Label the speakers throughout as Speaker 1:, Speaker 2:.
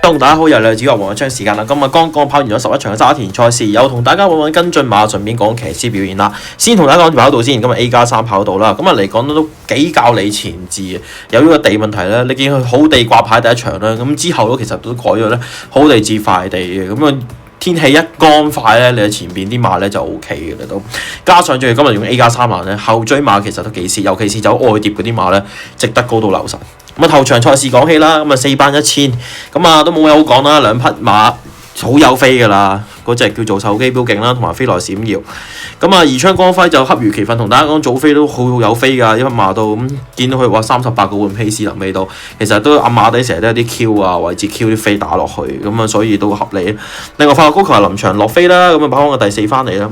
Speaker 1: 動，大家好，又係子樂黃嘅時間啦。今日剛剛跑完咗11場嘅沙田賽事，有同大家揾跟進馬，順便講騎師表現啦。先同大家講條跑道先，今日 A+3 跑道啦。咁啊嚟講都幾較理前置嘅，有呢個地問題咧。你見佢好地掛牌第一場啦，咁之後都其實都改咗咧，好地至快地嘅咁啊。天氣一乾快咧，你喺前邊啲馬咧就 O K 嘅啦都，加上仲要今日用 A+3欄咧，後追馬其實都幾蝕，尤其是走外碟嗰啲馬咧，值得高到流神。咁啊頭場賽事講起啦，咁啊4班1000，咁啊都冇嘢好講啦，兩匹馬好有飛㗎啦，嗰隻叫做手機標勁啦，同埋飛來閃耀。咁啊宜昌光輝就恰如其分，同大家講早飛都好有飛㗎，呢匹馬都咁見到佢話38個半 pace 臨尾到，其實都暗馬底成日都有啲 Q 啊位置 Q 啲飛打落去，咁啊所以都合理。另外法國高球係臨場落飛啦，咁啊跑翻個第4翻嚟啦。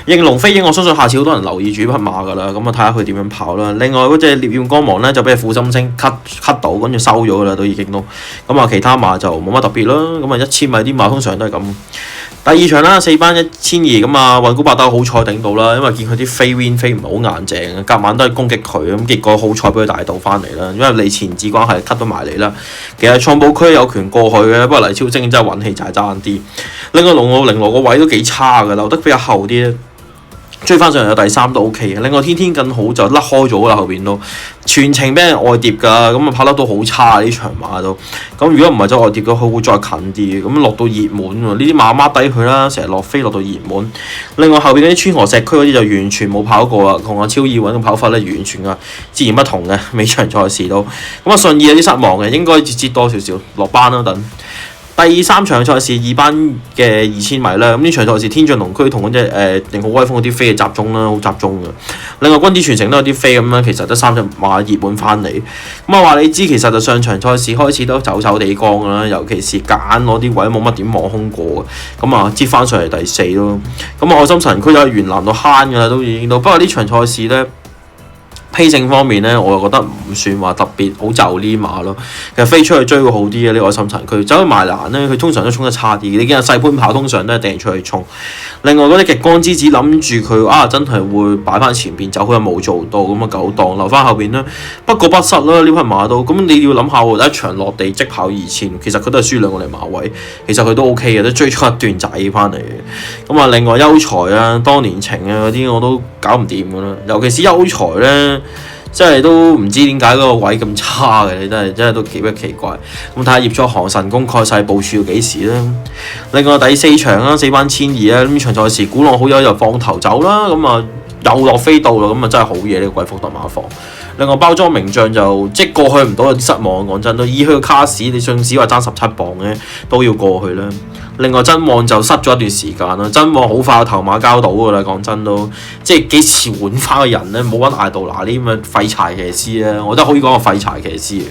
Speaker 1: 應龍飛鷹，我相信下次好多人留意住匹馬㗎啦，咁啊睇下佢點樣跑啦。另外嗰隻烈焰光芒咧就俾負心星 cut 到，跟住收咗㗎啦，都已經都。咁啊其他馬就冇乜特別啦，咁啊1000米啲馬通常都係咁。第二場啦，4班1200咁啊，運古百斗好彩頂到啦，因為見佢啲飛 win 飛唔係好硬淨嘅，夾晚都係攻擊佢，咁結果好彩俾佢大到翻嚟啦，因為你前置關係 cut 到埋嚟啦。其實創寶區有權過去嘅，不過黎超晶真係運氣就係爭啲。另外龍傲玲瓏個位都幾差㗎，留得比較後啲咧。追翻上嚟有第3都 OK 嘅，另外天天更好就甩開咗啦，後邊都全程俾人外碟㗎，咁啊跑得都好差呢場馬都，咁如果唔係走外碟嘅，佢會再近啲嘅，咁落到熱門喎，呢啲馬孖低佢啦，成日落飛落到熱門。另外後邊嗰啲川河石區嗰啲就完全冇跑過啦，同阿超爾穩嘅跑法咧完全啊截然不同嘅，每場賽事都，咁啊順義有啲失望嘅，應該接多少少落班啦等。第3場賽事2班嘅2000米啦，咁呢場賽事天象龍區同嗰隻定好威風嗰啲飛嘅集中啦，好集中嘅。另外軍子傳承都有啲飛咁樣，其實得3隻馬熱門翻嚟。咁啊話你知，其實就上場賽事開始都走地光㗎啦，尤其是揀攞啲位冇乜點望空過嘅，咁啊接翻上嚟第4咯。咁啊愛心神區有元南到慳㗎啦，都已經到。不過呢場賽事咧，披勝方面咧，我又覺得唔算話特別好就呢馬咯。其實飛出去追會好啲嘅呢個愛心神區，走去埋欄咧，佢通常都衝得差啲。你見阿細潘跑通常都係掟出去衝。另外嗰啲極光之子諗住佢真係會擺翻前邊走，佢又冇做到，咁啊9檔留翻後邊啦。不過不失啦呢匹馬都，咁你要諗下喎，一場落地即跑2000，其實佢都係輸2個嚟馬位，其實佢都 OK 嘅，都追出一段仔翻嚟嘅。咁啊另外優才啊、當年情啊嗰啲我都搞唔掂㗎啦，尤其是優才咧。即係都唔知點解嗰個位咁差嘅，你真係都幾奇怪。咁睇下葉作航神功蓋世部署要幾時啦。另外第4場啦，4班1200啦，呢場賽事古浪好友就放頭走啦，咁啊又落飛到啦，咁啊真係好嘢呢個貴福特馬房。另外包裝名將就即係過去唔到有啲失望，講真都依佢個卡士，你上次話爭17磅嘅都要過去啦。另外真旺就失咗一段時間啦，真旺好快頭馬交到㗎啦，講真都即係幾時換翻個人咧？冇揾艾杜拿呢咁嘅廢柴騎師咧，我覺得可以講個廢柴騎師嘅，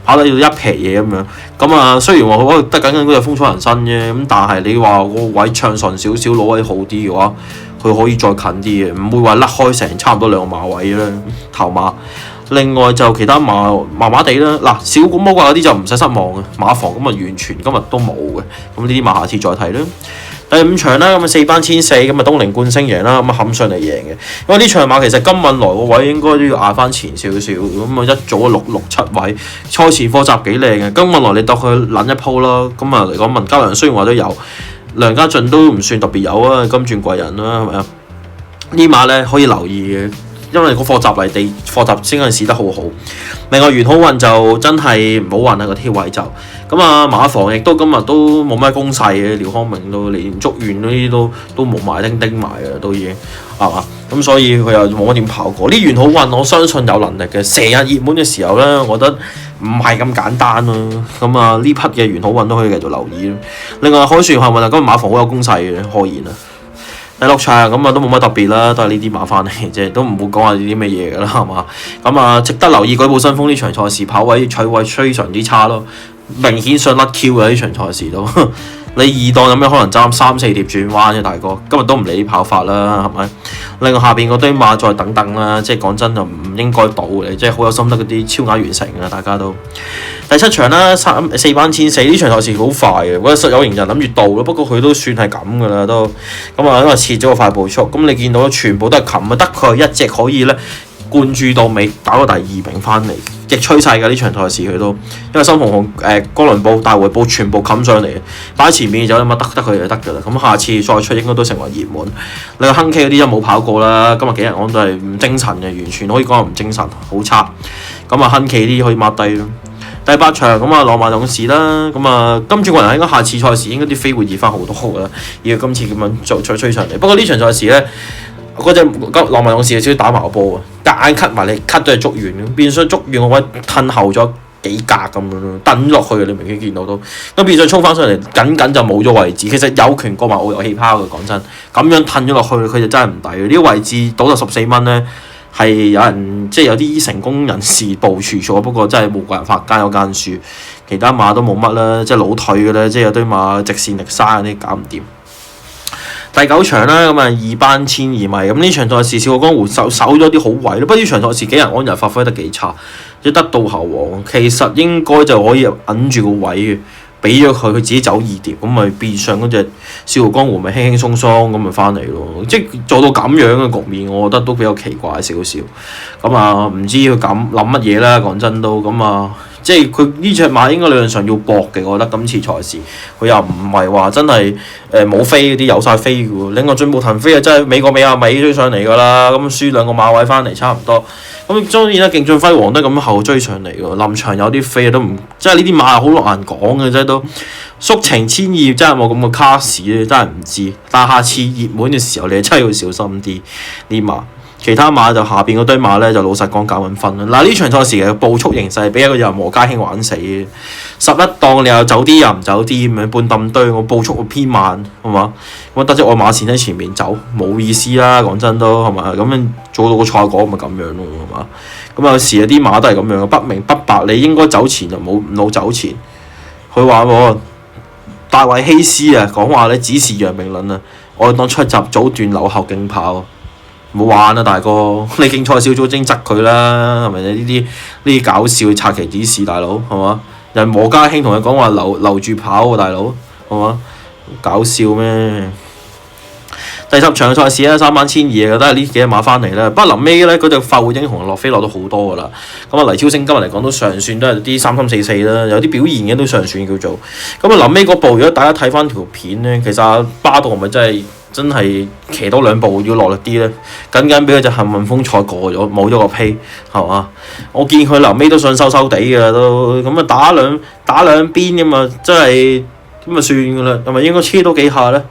Speaker 1: 跑得要一皮嘢咁樣。咁啊雖然話佢得緊嗰隻風采人生啫，咁但係你話個位暢順少少，攞位好啲嘅話，佢可以再近啲嘅，唔會話甩開成差唔多2個馬位啦頭馬。另外就其他馬麻麻地啦，嗱小古魔怪嗰啲就唔使失望嘅，馬房咁啊完全今日都冇嘅，咁呢啲馬下次再睇啦。第5場啦，咁啊4班1400咁啊東寧冠星贏啦，咁啊冚上嚟贏嘅。因為呢場馬其實金敏來個位應該都要壓翻前少少，咁啊一早6、7位，賽前課習幾靚嘅。金敏來你當佢撚一鋪啦，咁啊嚟講文家良雖然話都有，梁家俊都唔算特別有啊，金鑽貴人啦係咪啊？呢馬咧可以留意嘅。因為個課習嚟地課習先嗰陣試得好好，另外元好運就真係唔好運啊個挑位就咁啊馬房亦都今日都冇乜攻勢嘅，廖康明都連竹園嗰啲都冇埋叮埋嘅都已經係嘛，咁所以佢又冇乜點跑過。呢元好運我相信有能力嘅，成日熱門嘅時候咧，我覺得唔係咁簡單咯。咁啊呢匹嘅元好運都可以繼續留意咯。另外海船幸運啊，今日馬房好有攻勢嘅，何言啊！第6場咁啊都冇乜特別啦，都係呢啲馬翻嚟啫，都唔會講下呢啲咩嘢㗎啦，係嘛？咁啊值得留意舉步新風呢場賽事跑位取位非常之差咯，明顯想甩 Q 嘅呢場賽事都。你2檔有咩可能爭3、4碟轉彎啫，大哥？今日都唔理跑法啦，係咪？另外下邊嗰堆馬再等等啦，即係講真就唔應該賭嘅，即係好有心得嗰啲超額完成啊，大家都。第7場啦，4班1400呢場賽事好快嘅，嗰實有型人諗住到咯，不過佢都算係咁㗎啦都。咁啊因為切咗個快步速，咁你見到全部都係擒啊，得佢一隻可以咧灌注到尾，打個第2名翻嚟，逆趨勢㗎呢場賽事佢都，因為新鴻鴻哥倫布、大回報全部冚上嚟，擺喺前面就咁得佢哋就得㗎啦。咁下次再出應該都成為熱門。你話亨 K 嗰啲就冇跑過啦，今日幾日安都係唔精神嘅，完全可以講係唔精神，好差。咁啊亨 K 啲可以抹低咯。第8場咁啊，浪漫勇士啦，咁啊金主個人應該下次賽事應該啲飛會熱翻好多㗎啦，要今次咁樣再吹上嚟。不過呢場賽事咧，嗰隻浪漫勇士有少少打矛波啊，夾硬 cut 埋你 cut 到係捉完，變相捉完個位褪後咗幾格咁樣咯，蹬落去你明顯見到都，咁變相衝翻上嚟，緊就冇咗位置。其實有權過埋澳遊氣泡嘅，講真，咁樣褪咗落去佢就真係唔抵。呢個位置賭到14蚊咧。係有人即係有啲成功人士部署咗，不過真係冇辦法，間有間輸，其他馬都冇乜啦，即係老退嘅咧，即係有堆馬直線力沙嗰啲搞唔掂。第9場啦，咁啊2班千二米，咁呢場賽事笑傲江湖守咗啲好位咯，不過呢場賽事幾人安人發揮得幾差，一得到後王，其實應該就可以揞住個位嘅。俾咗佢自己走2碟，咁咪變相嗰隻笑傲江湖咪輕輕鬆鬆咁咪翻嚟咯，即係做到咁樣嘅局面，我覺得都比較奇怪少少。咁啊，唔知佢咁諗乜嘢啦，講真都咁啊，即係佢呢隻馬應該理論上要搏嘅，我覺得今次賽事佢又唔係話真係冇飛嗰啲有晒飛嘅喎，另外進步騰飛啊真係美國美亞尾追上嚟㗎啦，咁輸2個馬位翻嚟差唔多。咁當然啦，勁進輝煌都咁後追上嚟喎，臨場有啲飛都唔，即係呢啲馬好難講嘅啫都。宿情千二真係冇咁嘅卡士咧，真係唔知。但係下次熱門嘅時候，你真係要小心啲呢馬。其他馬就下邊嗰堆馬咧，就老實講搞緊分啦。嗱呢場賽事嘅步速形勢俾一個任何家興玩死嘅，11檔你又走啲又唔走啲咁樣半揼堆，我步速會偏慢係嘛？咁得隻愛馬線喺前面走冇意思啦，講真都係嘛？咁樣做到個賽果咪咁樣咯係嘛？咁有時有啲馬都係咁樣，不明不白，你應該走前就冇腦走前。佢話喎，大衛希斯啊講話咧指示楊明倫啊，我當出閘早段留後競跑。唔好玩啊，大哥！你競賽小組精執佢啦，係咪？呢啲搞笑拆旗指示，大佬係嘛？人和家興同佢講話留住跑喎，大佬係嘛？搞笑咩？第10場賽事咧，3班千二嘅都係呢幾隻馬翻嚟啦。不過臨尾咧，嗰隻發會英雄落飛落到好多㗎啦。咁啊，黎超星今日嚟講都尚算都係啲3-3-4-4啦，有啲表現嘅都尚算叫做。咁啊，臨尾嗰步如果大家睇翻條片咧，其實阿巴度係咪真係騎多2步要落力啲咧？緊俾佢隻幸運風賽過咗，冇咗個披係嘛？我見佢臨尾都想收地㗎都，咁啊打兩邊咁啊，真係咁啊算㗎啦，係咪應該黐多幾下咧？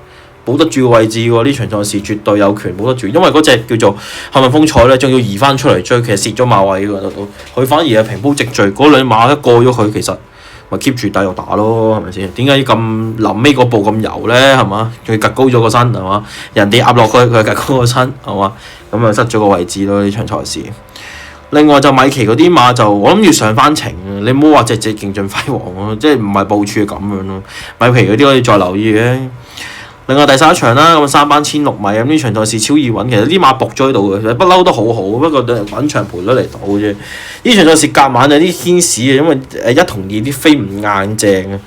Speaker 1: 保得住個位置喎，呢場賽事絕對有權保得住，因為嗰隻叫做幸運風采咧，仲要移翻出嚟追，其實蝕咗馬位㗎都，佢反而係平鋪直敍，嗰兩馬一過咗佢，其實咪 keep 住繼續打咯，係咪先？點解咁臨尾嗰步咁油咧？係嘛？仲要趌高咗個身係嘛？人哋壓落去，佢趌高個身係嘛？咁啊失咗個位置咯，呢場賽事。另外就米奇嗰啲馬就我諗要上翻程啊！你唔好話隻勁進輝煌咯，即係唔係部署咁樣咯？米奇嗰啲可以再留意嘅。另外第11場啦，咁3班16米咁呢場賽事超易穩，其實啲馬搏咗喺度嘅，其實不嬲都好好，不過揾場賠率嚟賭啫。呢場賽事夾晚有啲牽絲嘅，因為1同2啲飛唔硬正啊，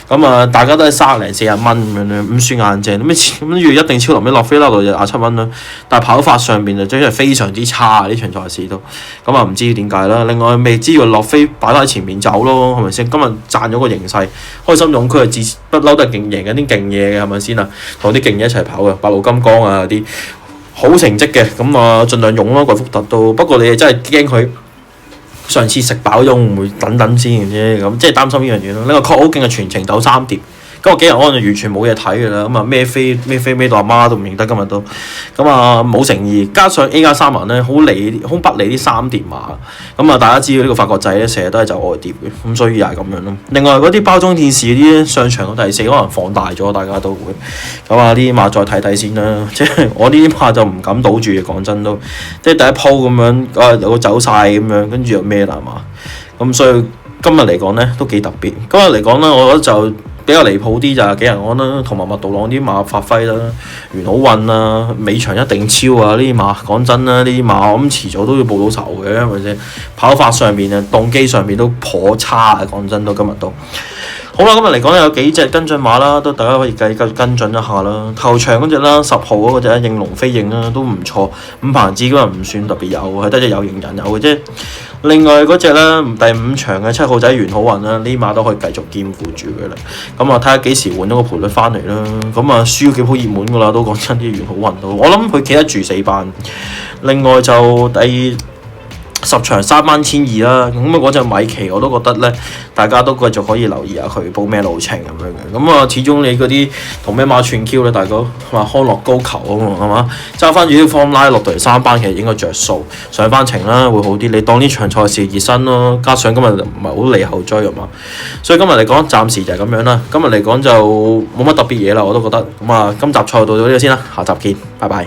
Speaker 1: 咁啊大家都係30-40蚊咁樣咧，唔算硬正，咁跟住一定超臨尾落飛啦，就27蚊啦。但係跑法上邊就真係非常之差啊！呢場賽事都咁啊，唔知點解啦。另外未知佢落飛擺喺前面走咯，係咪先？今日賺咗個形勢，開心勇區係自不嬲都係贏緊啲勁嘢嘅，係咪先啊？同啲勁嘢一齊跑嘅，白鹿金剛啊啲好成績嘅，咁啊盡量用咯，貴福特都。不過你真係驚佢上次食飽咗會唔會等先嘅啫，咁即係擔心呢樣嘢咯。呢個確好勁嘅全程走3碟。今日幾日安就完全冇嘢睇㗎啦，咁啊咩飛到阿媽都唔認得，今日都咁啊冇誠意，加上 A+3人咧好不理啲3碟馬，咁啊大家知道呢個法國仔咧成日都係走外碟嘅，咁所以又係咁樣咯。另外嗰啲包裝電視嗰啲上場到第4可能放大咗，大家都會咁啊呢啲馬再睇睇先啦。即係我呢啲馬就唔敢賭住嘅，講真都，即係第一鋪咁樣有個走晒咁樣，跟住又咩啦嘛，咁所以今日嚟講咧都幾特別。今日嚟講咧，我覺得就比較離譜啲就係幾人安啦，同埋麥道朗啲馬發揮啦，元好運啦，尾場一定超啊！呢啲馬講真啦，呢啲馬我諗遲早都要報到仇嘅，係咪先？跑法上面啊，動機上面都頗差啊！講真都今日都好啦，今日嚟講有幾隻跟進馬啦，都大家可以繼續跟進一下啦。頭場嗰隻啦，10號嗰隻應龍飛應啦，都唔錯。五棚子嗰日唔算特別有，係得隻有型人有嘅啫。另外嗰隻咧，第5場嘅7號仔元好運啦，呢馬都可以繼續兼顧住嘅啦。咁啊，睇下幾時換咗個賠率翻嚟啦。咁啊，輸咗幾鋪熱門噶啦，都講真啲元好運都，我諗佢企得住4班。另外就第10場3班1200啦，咁啊嗰隻米奇我都覺得咧，大家都繼續可以留意下佢報咩路程咁樣嘅。咁啊，始終你嗰啲同咩馬串 Q 咧，大哥話康樂高球啊嘛，係嘛？揸翻住啲 form 拉落到嚟3班，其實應該着數上翻程啦，會好啲。你當呢場賽事熱身咯，加上今日唔係好離後追啊嘛，所以今日嚟講暫時就係咁樣啦。今日嚟講就冇乜特別嘢啦，我都覺得。咁啊，今集賽到呢度先啦，下集見，拜拜。